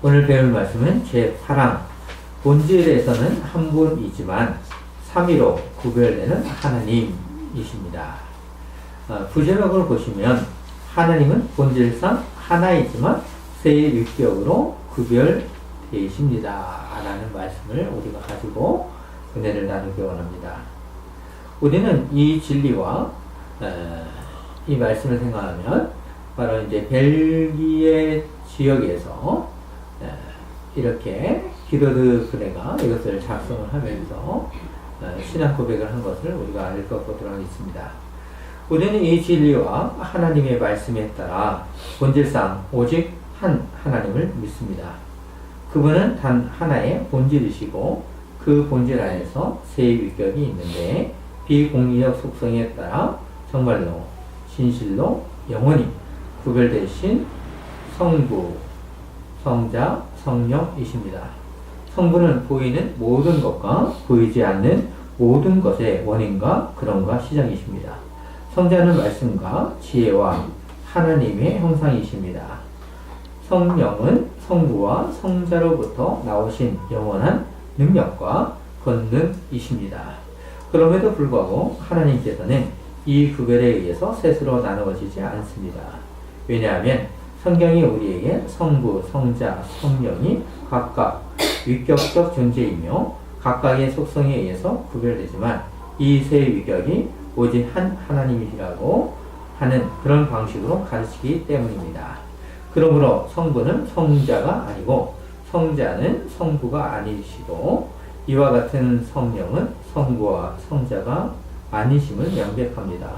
오늘 배울 말씀은 제8항 본질에서는 한 분이지만 삼위로 구별되는 하나님이십니다. 부제목을 보시면 하나님은 본질상 하나이지만 세 위격으로 구별되십니다 라는 말씀을 우리가 가지고 은혜를 나누기 원합니다. 우리는 이 진리와 이 말씀을 생각하면 바로 이제 벨기에 지역에서 이렇게 기도드 그네가 이것을 작성을 하면서 신앙 고백을 한 것을 우리가 읽어보도록 하겠습니다. 우리는 이 진리와 하나님의 말씀에 따라 본질상 오직 한 하나님을 믿습니다. 그분은 단 하나의 본질이시고 그 본질 안에서 세 위격이 있는데 비공리적 속성에 따라 정말로 진실로 영원히 구별되신 성부, 성자, 성령이십니다. 성부는 보이는 모든 것과 보이지 않는 모든 것의 원인과 근원과 시작이십니다. 성자는 말씀과 지혜와 하나님의 형상이십니다. 성령은 성부와 성자로부터 나오신 영원한 능력과 권능이십니다. 그럼에도 불구하고 하나님께서는 이 구별에 의해서 셋으로 나누어지지 않습니다. 왜냐하면 성경이 우리에게 성부, 성자, 성령이 각각 위격적 존재이며 각각의 속성에 의해서 구별되지만 이 세 위격이 오직 한 하나님이시라고 하는 그런 방식으로 가르치기 때문입니다. 그러므로 성부는 성자가 아니고 성자는 성부가 아니시고 이와 같은 성령은 성부와 성자가 아니심을 명백합니다.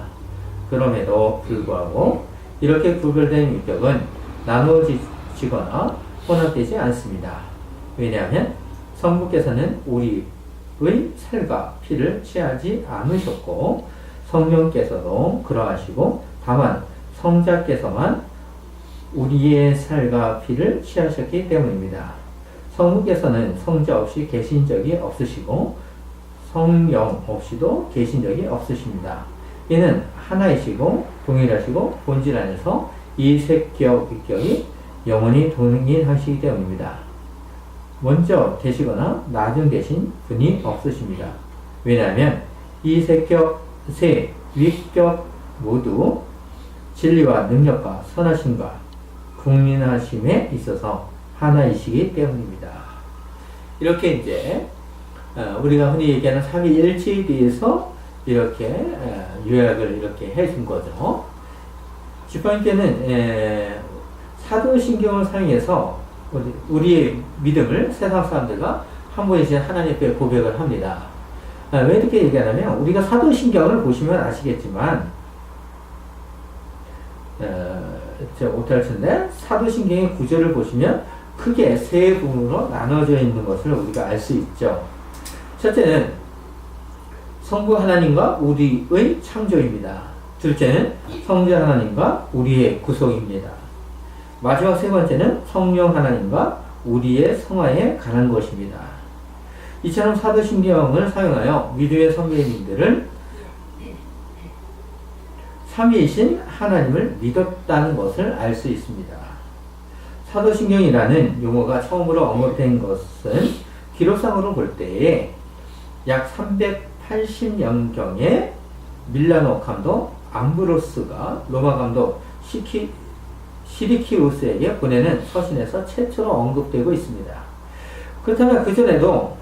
그럼에도 불구하고 이렇게 구별된 위격은 나누어지거나 혼합되지 않습니다. 왜냐하면 성부께서는 우리의 살과 피를 취하지 않으셨고 성령께서도 그러하시고 다만 성자께서만 우리의 살과 피를 취하셨기 때문입니다. 성부께서는 성자 없이 계신 적이 없으시고 성령 없이도 계신 적이 없으십니다. 이는 하나이시고 동일하시고 본질 안에서 이 색격, 위격이 영원히 동일하시기 때문입니다. 먼저 되시거나 나중 되신 분이 없으십니다. 왜냐하면 이 색격, 세, 위격 모두 진리와 능력과 선하심과 국민하심에 있어서 하나이시기 때문입니다. 이렇게 이제 우리가 흔히 얘기하는 삼위일체에 대해서 이렇게 요약을 이렇게 해준 거죠. 지팡이께는 사도신경을 사용해서 우리의 믿음을 세상 사람들과 한 분이신 하나님 앞에 고백을 합니다. 왜 이렇게 얘기하냐면 우리가 사도신경을 보시면 아시겠지만 제가 못할 텐데 사도신경의 구조를 보시면 크게 세 부분으로 나눠져 있는 것을 우리가 알 수 있죠. 첫째는 성부 하나님과 우리의 창조입니다. 둘째는 성자 하나님과 우리의 구속입니다. 마지막 세 번째는 성령 하나님과 우리의 성화에 관한 것입니다. 이처럼 사도신경을 사용하여 믿음의 선배님들은 삼위이신 하나님을 믿었다는 것을 알 수 있습니다. 사도신경이라는 용어가 처음으로 언급된 것은 기록상으로 볼 때에 약 380년경에 밀라노 감독 암브로스가 로마 감독 시리키우스에게 보내는 서신에서 최초로 언급되고 있습니다. 그렇다면 그전에도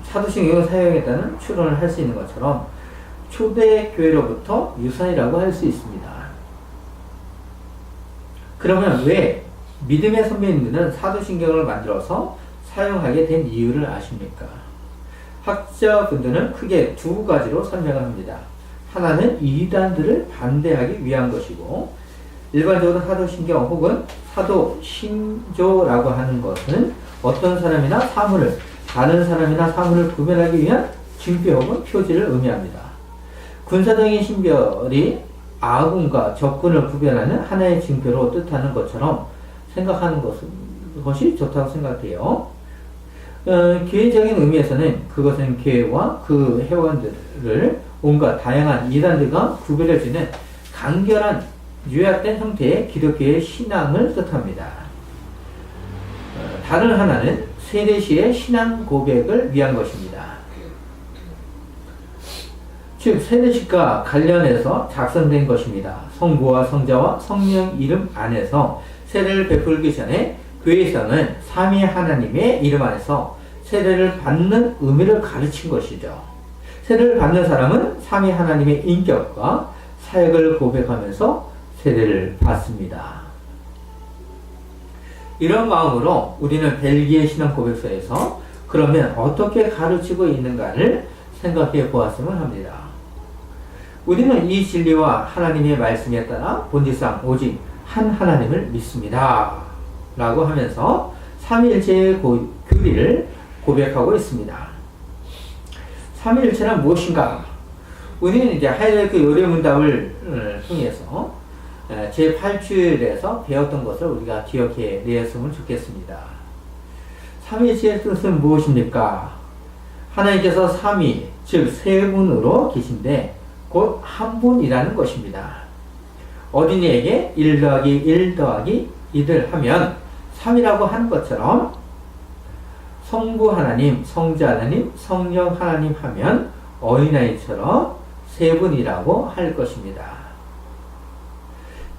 사도신경을 사용했다는 추론을 할 수 있는 것처럼 초대교회로부터 유산이라고 할 수 있습니다. 그러면 왜 믿음의 선배님들은 사도신경을 만들어서 사용하게 된 이유를 아십니까? 학자분들은 크게 두 가지로 설명을 합니다. 하나는 이단들을 반대하기 위한 것이고 일반적으로 사도신경 혹은 사도신조라고 하는 것은 어떤 사람이나 사물을 다른 사람이나 사물을 구별하기 위한 징표 혹은 표지를 의미합니다. 군사적인 신별이 아군과 적군을 구별하는 하나의 징표로 뜻하는 것처럼 생각하는 것이 좋다고 생각해요. 교회적인 의미에서는 그것은 교회와 그 회원들을 온갖 다양한 이단들과 구별해주는 간결한 요약된 형태의 기독교의 신앙을 뜻합니다. 다른 하나는 세례시의 신앙 고백을 위한 것입니다. 즉 세례식과 관련해서 작성된 것입니다. 성부와 성자와 성령 이름 안에서 세례를 베풀기 전에 교회에서는 삼위 하나님의 이름 안에서 세례를 받는 의미를 가르친 것이죠. 세례를 받는 사람은 삼위 하나님의 인격과 사역을 고백하면서 세례를 받습니다. 이런 마음으로 우리는 벨기에 신앙 고백서에서 그러면 어떻게 가르치고 있는가를 생각해 보았으면 합니다. 우리는 이 진리와 하나님의 말씀에 따라 본질상 오직 한 하나님을 믿습니다. 라고 하면서 삼위일체의 교리를 고백하고 있습니다. 삼위일체란 무엇인가? 우리는 이제 하이델베르크 요리문답을 통해서 제8주일에서 배웠던 것을 우리가 기억해 내었으면 좋겠습니다. 삼위일체의 뜻은 무엇입니까? 하나님께서 삼위, 즉 세 분으로 계신데 곧 한 분이라는 것입니다. 어린이에게 1 더하기 1 더하기 2를 하면 3이라고 하는 것처럼 성부 하나님, 성자 하나님, 성령 하나님 하면 어린아이처럼 세 분이라고 할 것입니다.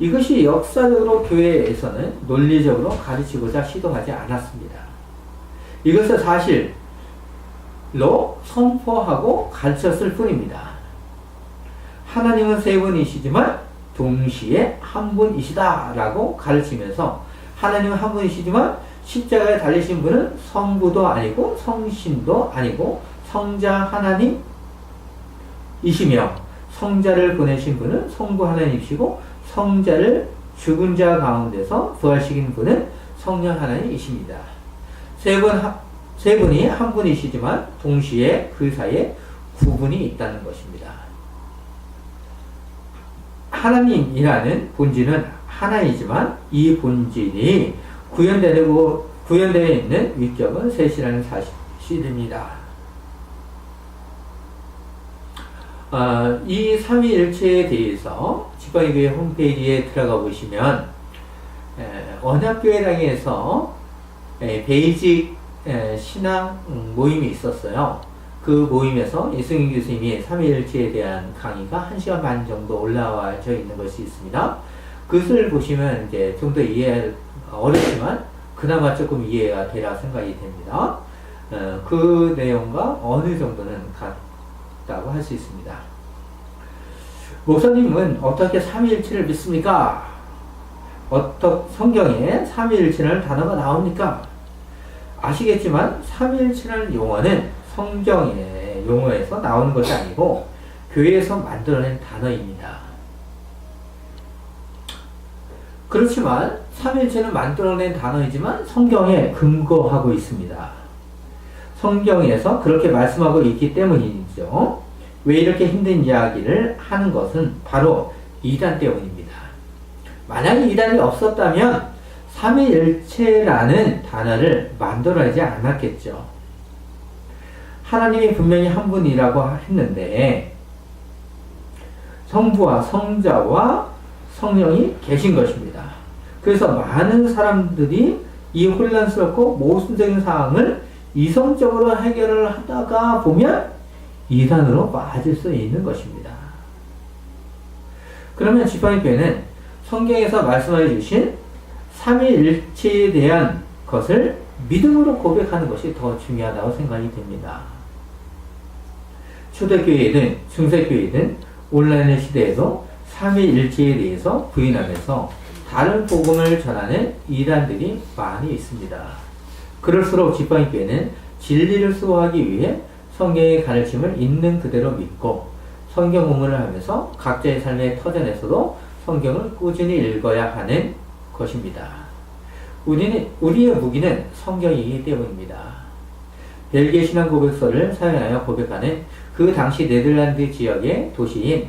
이것이 역사적으로 교회에서는 논리적으로 가르치고자 시도하지 않았습니다. 이것을 사실로 선포하고 가르쳤을 뿐입니다. 하나님은 세 분이시지만 동시에 한 분이시다 라고 가르치면서 하나님은 한 분이시지만 십자가에 달리신 분은 성부도 아니고 성신도 아니고 성자 하나님이시며 성자를 보내신 분은 성부 하나님이시고 성자를 죽은 자 가운데서 부활시킨 분은 성령 하나님이십니다. 세 분이 한 분이시지만 동시에 그 사이에 구분이 있다는 것입니다. 하나님이라는 본질은 하나이지만 이 본질이 구현되어 있는 위격은 셋이라는 사실입니다. 이 삼위일체에 대해서 지방교회 홈페이지에 들어가 보시면 언약교회당에서 베이직 신앙 모임이 있었어요. 그 모임에서 이승윤 교수님이 삼위일체에 대한 강의가 1시간 반 정도 올라와져 있는 것이 있습니다. 그것을 보시면 이제 좀 더 어렵지만 그나마 조금 이해가 되라 생각이 됩니다. 그 내용과 어느 정도는 같다고 할 수 있습니다. 목사님은 어떻게 삼위일체를 믿습니까? 성경에 삼위일체라는 단어가 나옵니까? 아시겠지만 삼위일체라는 용어는 성경의 용어에서 나오는 것이 아니고 교회에서 만들어낸 단어입니다. 그렇지만 삼위일체는 만들어낸 단어이지만 성경에 근거하고 있습니다. 성경에서 그렇게 말씀하고 있기 때문이죠. 왜 이렇게 힘든 이야기를 하는 것은 바로 이단 때문입니다. 만약에 이단이 없었다면 삼위일체라는 단어를 만들어내지 않았겠죠. 하나님이 분명히 한 분이라고 했는데 성부와 성자와 성령이 계신 것입니다. 그래서 많은 사람들이 이 혼란스럽고 모순적인 상황을 이성적으로 해결을 하다가 보면 이단으로 빠질 수 있는 것입니다. 그러면 지팡이교회는 성경에서 말씀해 주신 삼위일체에 대한 것을 믿음으로 고백하는 것이 더 중요하다고 생각이 됩니다. 초대교회든 중세교회든 온라인 시대에도 삼위일체에 대해서 부인하면서 다른 복음을 전하는 이단들이 많이 있습니다. 그럴수록 지팡이교회는 진리를 수호하기 위해 성경의 가르침을 있는 그대로 믿고 성경 공부를 하면서 각자의 삶의 터전에서도 성경을 꾸준히 읽어야 하는 것입니다. 우리의 무기는 성경이기 때문입니다. 벨기에 신앙 고백서를 사용하여 고백하는 그 당시 네덜란드 지역의 도시인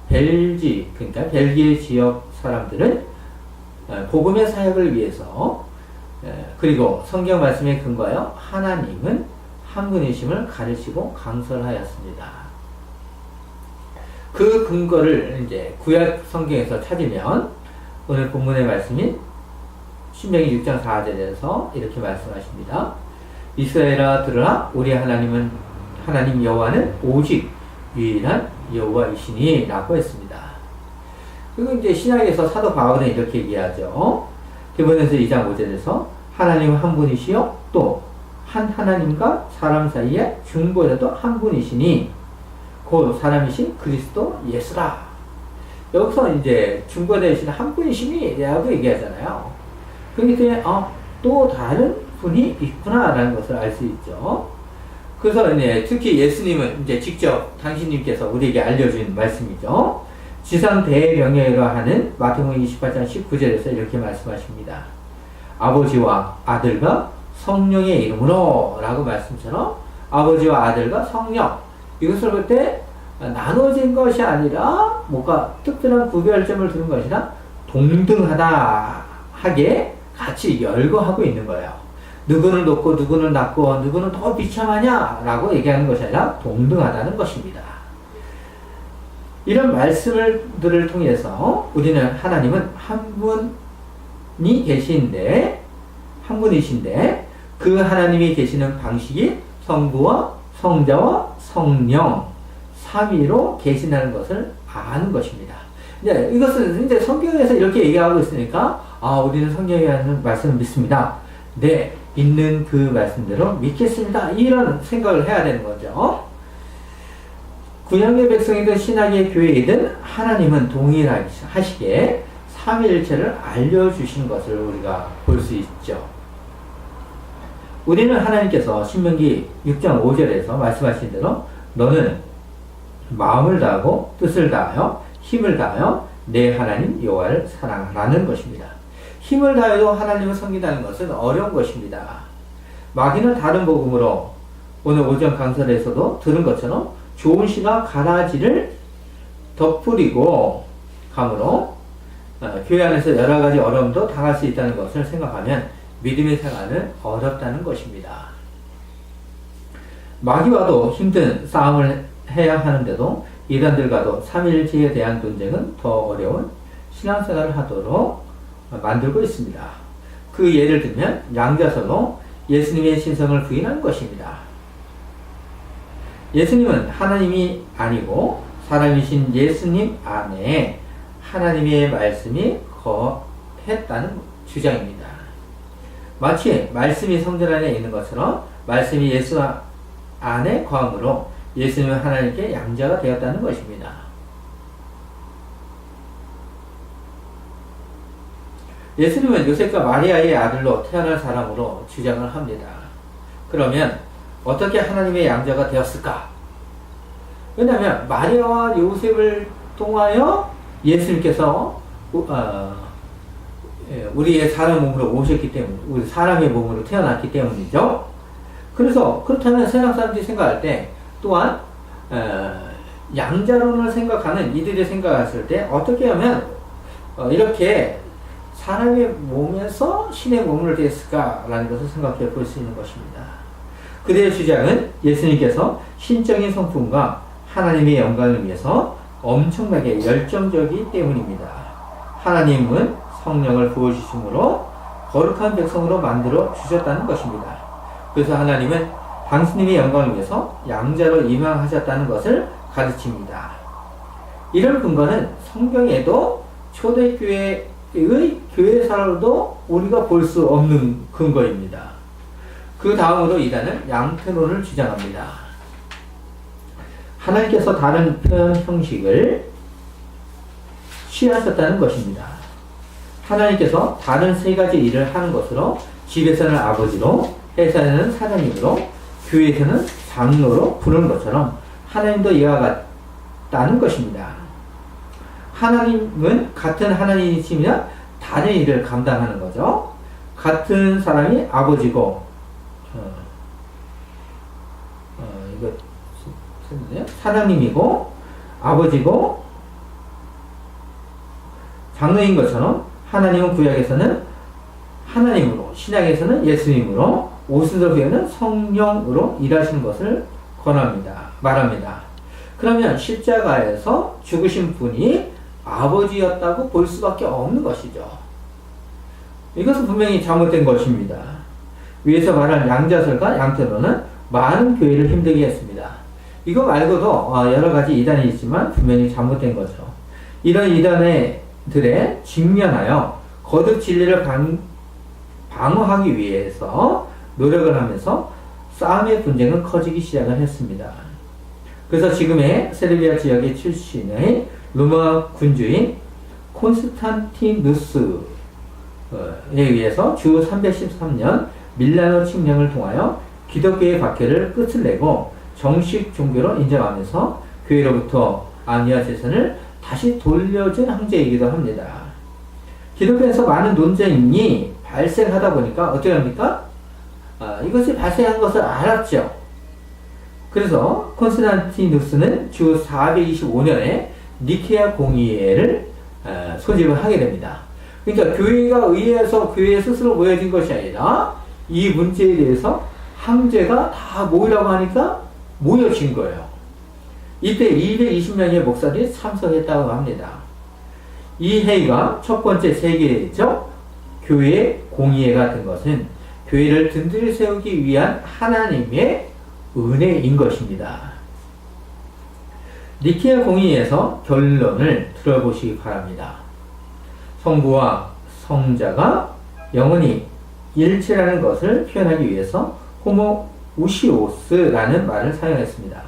그러니까 벨기에 지역 사람들은 복음의 사역을 위해서 그리고 성경 말씀에 근거하여 하나님은 한 분이심을 가르치고 강설하였습니다. 그 근거를 이제 구약 성경에서 찾으면 오늘 본문의 말씀인 신명기 6장 4절에서 이렇게 말씀하십니다. 이스라엘아 들으라, 우리 하나님 여호와는 오직 유일한 여호와이시니 라고 했습니다. 그리고 이제 신약에서 사도 바울은 이렇게 얘기하죠. 디모데전서 2장 5절에서 하나님은 한 분이시요 또 한 하나님과 사람 사이에 중보자도 한 분이시니 곧 사람이신 그리스도 예수라. 여기서 이제 중보자이신 한 분이시니 라고 얘기하잖아요. 그렇기 때문에 또 다른 분이 있구나라는 것을 알 수 있죠. 그래서 이제 특히 예수님은 이제 직접 당신님께서 우리에게 알려준 말씀이죠. 지상 대명예로 하는 마태복음 28장 19절에서 이렇게 말씀하십니다. 아버지와 아들과 성령의 이름으로 라고 말씀처럼 아버지와 아들과 성령, 이것을 볼 때 나눠진 것이 아니라 뭔가 특별한 구별점을 두는 것이나 동등하다 하게 같이 열거하고 있는 거예요. 누구는 높고 누구는 낮고 누구는 더 비참하냐 라고 얘기하는 것이 아니라 동등하다는 것입니다. 이런 말씀들을 통해서 우리는 하나님은 한 분이 계신데, 한 분이신데 그 하나님이 계시는 방식이 성부와 성자와 성령 삼위로 계신다는 것을 아는 것입니다. 이제 이것은 이제 성경에서 이렇게 얘기하고 있으니까 우리는 성경에 하는 말씀을 믿습니다. 네, 있는 그 말씀대로 믿겠습니다. 이런 생각을 해야 되는 거죠. 구약의 백성이든 신약의 교회이든 하나님은 동일하시게 삼위일체를 알려주신 것을 우리가 볼 수 있죠. 우리는 하나님께서 신명기 6장 5절에서 말씀하신 대로 너는 마음을 다하고 뜻을 다하여 힘을 다하여 내 하나님 여호와를 사랑하라는 것입니다. 힘을 다해도 하나님을 섬긴다는 것은 어려운 것입니다. 마귀는 다른 복음으로 오늘 오전 강설에서도 들은 것처럼 좋은 씨가 가라지를 덧뿌리고 감으로 교회 안에서 여러 가지 어려움도 당할 수 있다는 것을 생각하면 믿음의 생활은 어렵다는 것입니다. 마귀와도 힘든 싸움을 해야 하는데도 이단들과도 삼위일체에 대한 논쟁은 더 어려운 신앙생활을 하도록 만들고 있습니다. 그 예를 들면 양자설로 예수님의 신성을 부인하는 것입니다. 예수님은 하나님이 아니고 사람이신 예수님 안에 하나님의 말씀이 거했다는 주장입니다. 마치 말씀이 성전 안에 있는 것처럼 말씀이 예수 안에 거함으로 예수님은 하나님께 양자가 되었다는 것입니다. 예수님은 요셉과 마리아의 아들로 태어날 사람으로 주장을 합니다. 그러면 어떻게 하나님의 양자가 되었을까? 왜냐하면 마리아와 요셉을 통하여 예수님께서 우리의 사람 몸으로 오셨기 때문에, 우리 사람의 몸으로 태어났기 때문이죠. 그래서 그렇다면 세상 사람들이 생각할 때 또한 양자론을 생각하는 이들이 생각했을 때 어떻게 하면 이렇게 사람의 몸에서 신의 몸을 됐을까라는 것을 생각해 볼 수 있는 것입니다. 그들의 주장은 예수님께서 신적인 성품과 하나님의 영광을 위해서 엄청나게 열정적이기 때문입니다. 하나님은 성령을 부어주심으로 거룩한 백성으로 만들어 주셨다는 것입니다. 그래서 하나님은 당신님의 영광을 위해서 양자로 임하셨다는 것을 가르칩니다. 이런 근거는 성경에도 초대교회의 교회사로도 우리가 볼 수 없는 근거입니다. 그 다음으로 이단은 양태론을 주장합니다. 하나님께서 다른 표현 형식을 취하셨다는 것입니다. 하나님께서 다른 세 가지 일을 하는 것으로 집에서는 아버지로, 회사에서는 사장님으로, 교회에서는 장로로 부르는 것처럼 하나님도 이와 같다는 것입니다. 하나님은 같은 하나님이시며 다른 일을 감당하는 거죠. 같은 사람이 아버지고, 사장님이고, 아버지고, 장로인 것처럼 하나님은 구약에서는 하나님으로, 신약에서는 예수님으로, 오순절교회는 성령으로 일하시는 것을 말합니다. 그러면 십자가에서 죽으신 분이 아버지였다고 볼 수밖에 없는 것이죠. 이것은 분명히 잘못된 것입니다. 위에서 말한 양자설과 양태론은 많은 교회를 힘들게 했습니다. 이거 말고도 여러 가지 이단이 있지만 분명히 잘못된 거죠. 이런 이단들에 직면하여 거듭 진리를 방어하기 위해서 노력을 하면서 싸움의 분쟁은 커지기 시작을 했습니다. 그래서 지금의 세르비아 지역의 출신의 로마 군주인 콘스탄티누스에 의해서 주 313년 밀라노 칙령을 통하여 기독교의 박해를 끝을 내고 정식 종교로 인정하면서 교회로부터 아미아 재산을 다시 돌려준 황제이기도 합니다. 기독교에서 많은 논쟁이 발생하다 보니까 어떻게 합니까? 이것이 발생한 것을 알았죠. 그래서 콘스탄티누스는 주 425년에 니케아 공의회를 소집을 하게 됩니다. 그러니까 교회가 의해서 교회에 스스로 모여진 것이 아니라 이 문제에 대해서 황제가 다 모이라고 하니까 모여진 거예요. 이때 220명의 목사들이 참석했다고 합니다. 이 회의가 첫 번째 세계적 교회 공의회가 된 것은 교회를 든든히 세우기 위한 하나님의 은혜인 것입니다. 니케아 공의회에서 결론을 들어보시기 바랍니다. 성부와 성자가 영원히 일체라는 것을 표현하기 위해서 호모우시오스라는 말을 사용했습니다.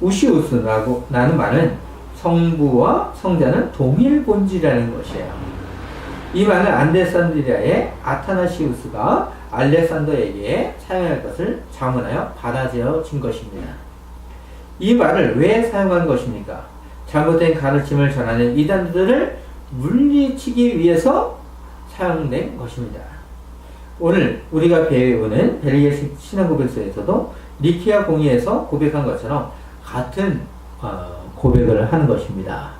호모우시오스라는 말은 성부와 성자는 동일 본질이라는 것이에요. 이 말은 안데산드리아의 아타나시우스가 알렉산더에게 사용할 것을 자문하여 받아들여진 것입니다. 이 말을 왜 사용한 것입니까? 잘못된 가르침을 전하는 이단들을 물리치기 위해서 사용된 것입니다. 오늘 우리가 배우는 벨기에 신앙고백서에서도 니케아 공의에서 고백한 것처럼 같은 고백을 하는 것입니다.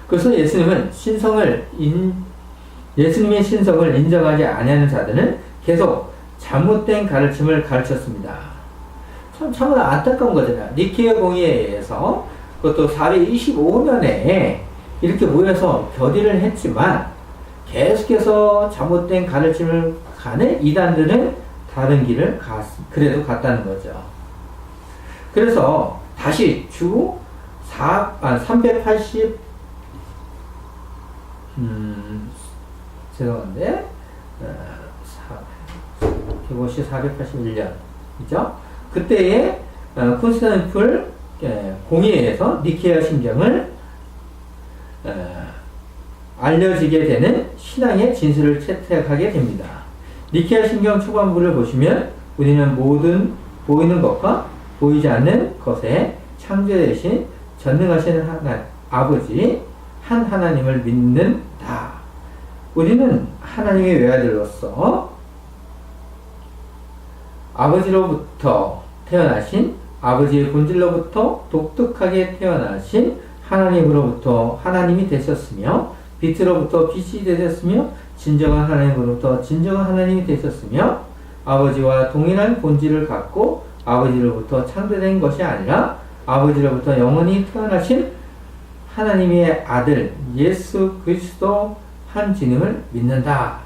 그래서 예수님의 신성을 인정하지 아니하는 자들은 계속 잘못된 가르침을 가르쳤습니다. 참으로 안타까운 거잖아요. 니케아 공의회에서 그것도 425년에 이렇게 모여서 결의를 했지만 계속해서 잘못된 가르침을 가는 이단들은 다른 길을 그래도 갔다는 거죠. 그래서 다시 주 380 죄송한데 이것이 481년이죠. 그때에 콘스탄티플 공의회에서 니케아 신경을 알려지게 되는 신앙의 진술을 채택하게 됩니다. 니케아 신경 초반부를 보시면 우리는 모든 보이는 것과 보이지 않는 것에 창조되신 전능하신 아버지 한 하나님을 믿는다. 우리는 하나님의 외아들로서 아버지로부터 태어나신 아버지의 본질로부터 독특하게 태어나신 하나님으로부터 하나님이 되셨으며 빛으로부터 빛이 되셨으며 진정한 하나님으로부터 진정한 하나님이 되셨으며 아버지와 동일한 본질을 갖고 아버지로부터 창조된 것이 아니라 아버지로부터 영원히 태어나신 하나님의 아들 예수 그리스도 한 진음을 믿는다는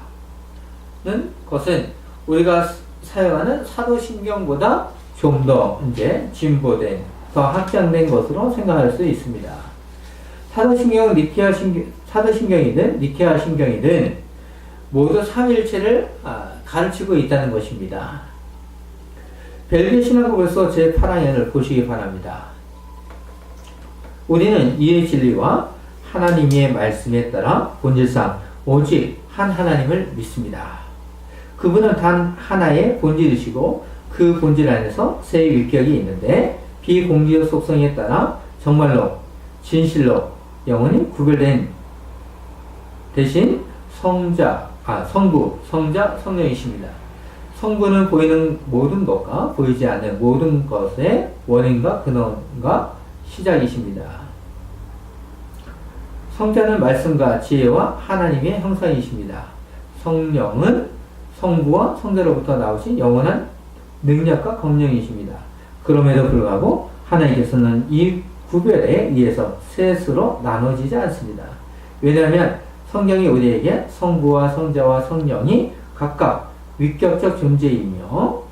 것은 우리가 사용하는 사도신경보다 좀 더 이제 진보된, 더 확장된 것으로 생각할 수 있습니다. 사도신경이든 니케아 신경이든 모두 삼위일체를 가르치고 있다는 것입니다. 벨기에 신앙고백서 제8항을 보시기 바랍니다. 우리는 이의 진리와 하나님의 말씀에 따라 본질상 오직 한 하나님을 믿습니다. 그분은 단 하나의 본질이시고 그 본질 안에서 세 위격이 있는데 비공리적 속성에 따라 정말로 진실로 영원히 구별된 대신 성부, 성자, 성령이십니다. 성부는 보이는 모든 것과 보이지 않는 모든 것의 원인과 근원과 시작이십니다. 성자는 말씀과 지혜와 하나님의 형상이십니다. 성령은 성부와 성자로부터 나오신 영원한 능력과 검령이십니다. 그럼에도 불구하고 하나님께서는 이 구별에 의해서 셋으로 나눠지지 않습니다. 왜냐하면 성경이 우리에게 성부와 성자와 성령이 각각 위격적 존재이며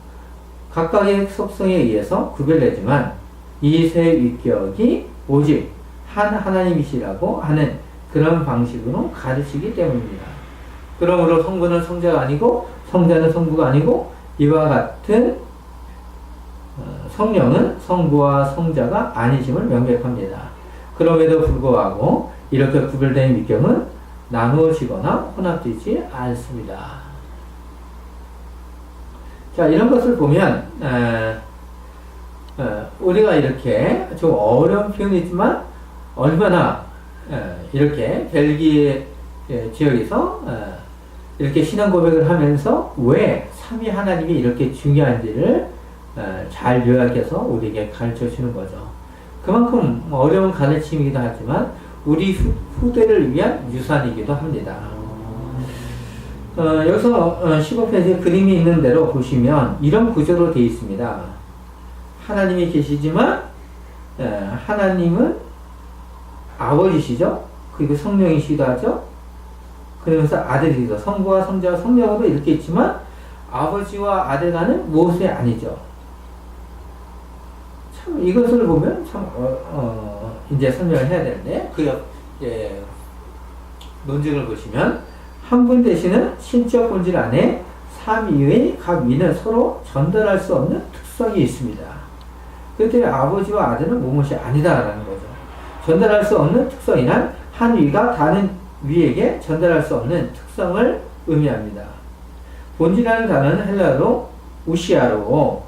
각각의 속성에 의해서 구별되지만 이 세 위격이 오직 한 하나님이시라고 하는 그런 방식으로 가르치기 때문입니다. 그러므로 성부는 성자가 아니고 성자는 성부가 아니고 이와 같은 성령은 성부와 성자가 아니심을 명백합니다. 그럼에도 불구하고 이렇게 구별된 위격은 나누어지거나 혼합되지 않습니다. 자, 이런 것을 보면 우리가 이렇게 좀 어려운 표현이지만 얼마나 이렇게 벨기에 지역에서 이렇게 신앙 고백을 하면서 왜 삼위 하나님이 이렇게 중요한지를 잘 요약해서 우리에게 가르쳐 주는 거죠. 그만큼 어려운 가르침이기도 하지만 우리 후대를 위한 유산이기도 합니다. 여기서 15페이지에 그림이 있는 대로 보시면 이런 구조로 되어 있습니다. 하나님이 계시지만 하나님은 아버지시죠. 그리고 성령이시기도 하죠. 그러면서 아들이죠. 성부와 성자와 성령으로 이렇게 있지만 아버지와 아들 간은 무엇이 아니죠. 참 이것을 보면 참 이제 설명을 해야 되는데 논증을 보시면 한 분 되시는 신적 본질 안에 삼위의 각 위는 서로 전달할 수 없는 특성이 있습니다. 그때 아버지와 아들은 무엇이 아니다라는 거죠. 전달할 수 없는 특성이란 한 위가 다른 위에게 전달할 수 없는 특성을 의미합니다. 본질이라는 단어는 헬라어로 우시아로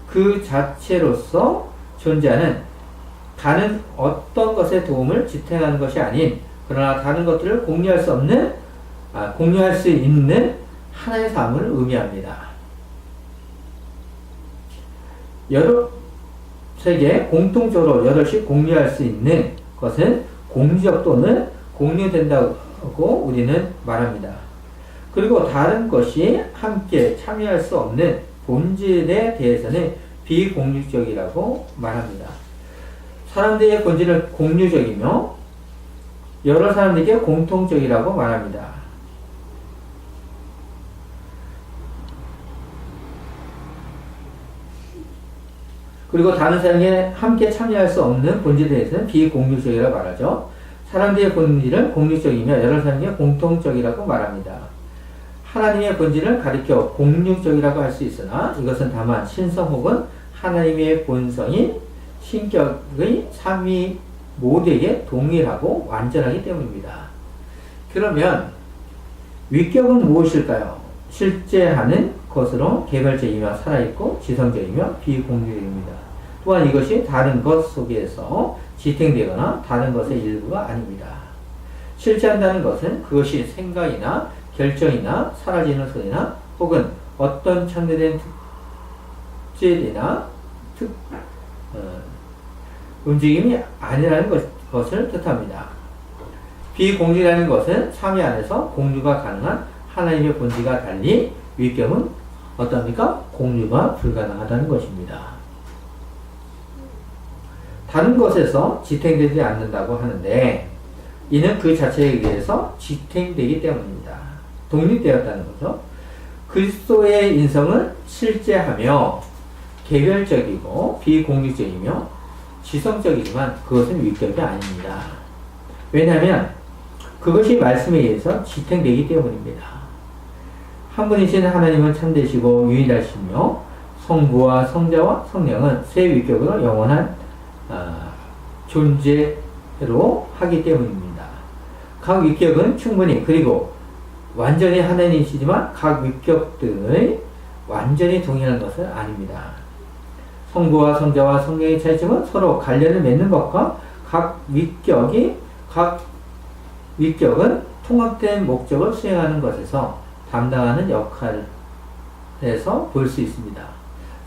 그 자체로서 존재하는 다른 어떤 것의 도움을 지탱하는 것이 아닌 그러나 다른 것들을 공유할 수 있는 하나의 삶을 의미합니다. 여러 세계 공통적으로 여럿이 공유할 수 있는 것은 공유적 또는 공유된다고 우리는 말합니다. 그리고 다른 것이 함께 참여할 수 없는 본질에 대해서는 비공유적이라고 말합니다. 사람들의 본질은 공유적이며 여러 사람들에게 공통적이라고 말합니다. 그리고 다른 사람에게 함께 참여할 수 없는 본질에 대해서는 비공유적이라고 말하죠. 사람들의 본질은 공유적이며 여러 사람에게 공통적이라고 말합니다. 하나님의 본질을 가리켜 공유적이라고 할 수 있으나 이것은 다만 신성 혹은 하나님의 본성인 신격의 삼위 모두에게 동일하고 완전하기 때문입니다. 그러면 위격은 무엇일까요? 실제하는 것으로 개별적이며 살아있고 지성적이며 비공유적입니다. 또한 이것이 다른 것 속에서 지탱되거나 다른 것의 일부가 아닙니다. 실제한다는 것은 그것이 생각이나 결정이나 사라지는 소리나 혹은 어떤 창조된 특질이나 움직임이 아니라는 것을 뜻합니다. 비공유라는 것은 삼위 안에서 공유가 가능한 하나님의 본질과 달리 위격은 어떻습니까? 공유가 불가능하다는 것입니다. 다른 것에서 지탱되지 않는다고 하는데 이는 그 자체에 의해서 지탱되기 때문입니다. 독립되었다는 거죠. 그리스도의 인성은 실제하며 개별적이고 비공유적이며 지성적이지만 그것은 위격이 아닙니다. 왜냐하면 그것이 말씀에 의해서 지탱되기 때문입니다. 한 분이신 하나님은 참되시고 유일하시며 성부와 성자와 성령은 세 위격으로 영원한 존재로 하기 때문입니다. 각 위격은 충분히 그리고 완전히 하나님이시지만 각 위격들의 완전히 동일한 것은 아닙니다. 성부와 성자와 성령의 차이점은 서로 관련을 맺는 것과 각 위격은 통합된 목적을 수행하는 것에서 담당하는 역할에서 볼 수 있습니다.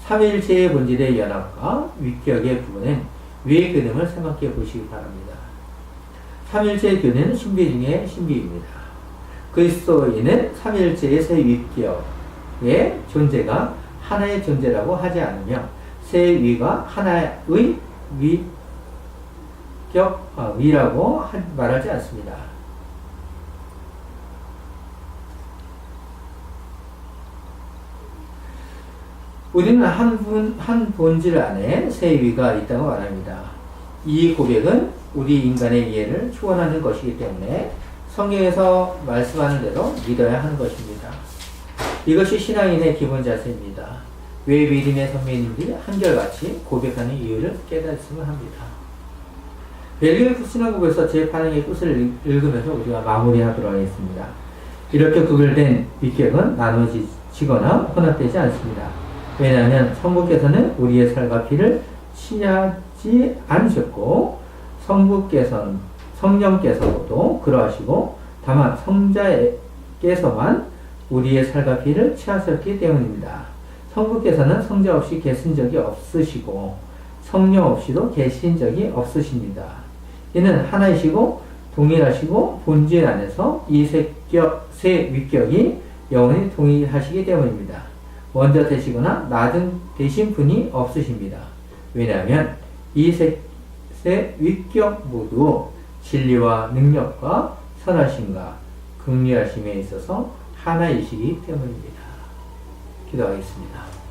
삼위일체의 본질의 연합과 위격의 부분은 위의 그림을 생각해 보시기 바랍니다. 삼위일체의 교회는 신비 중에 신비입니다. 그리스도인은 삼위일체의 세 위격의 존재가 하나의 존재라고 하지 않으며 세 위가 하나의 위라고 말하지 않습니다. 우리는 한 본질 안에 세 위가 있다고 말합니다. 이 고백은 우리 인간의 이해를 초월하는 것이기 때문에 성경에서 말씀하는 대로 믿어야 하는 것입니다. 이것이 신앙인의 기본 자세입니다. 왜 믿음의 선배님들이 한결같이 고백하는 이유를 깨달았으면 합니다. 벨기에 신앙국에서 제8항의 끝을 읽으면서 우리가 마무리하도록 하겠습니다. 이렇게 구별된 위격은 나눠지거나 혼합되지 않습니다. 왜냐하면 성부께서는 우리의 살과 피를 취하지 않으셨고 성령께서도 그러하시고 다만 성자께서만 우리의 살과 피를 취하셨기 때문입니다. 성부께서는 성자 없이 계신 적이 없으시고 성령 없이도 계신 적이 없으십니다. 이는 하나이시고 동일하시고 본질 안에서 이 세 위격이 영원히 동일하시기 때문입니다. 먼저 되시거나 되신 분이 없으십니다. 왜냐하면 이 세 위격 모두 진리와 능력과 선하심과 긍휼하심에 있어서 하나이시기 때문입니다. 기도하겠습니다.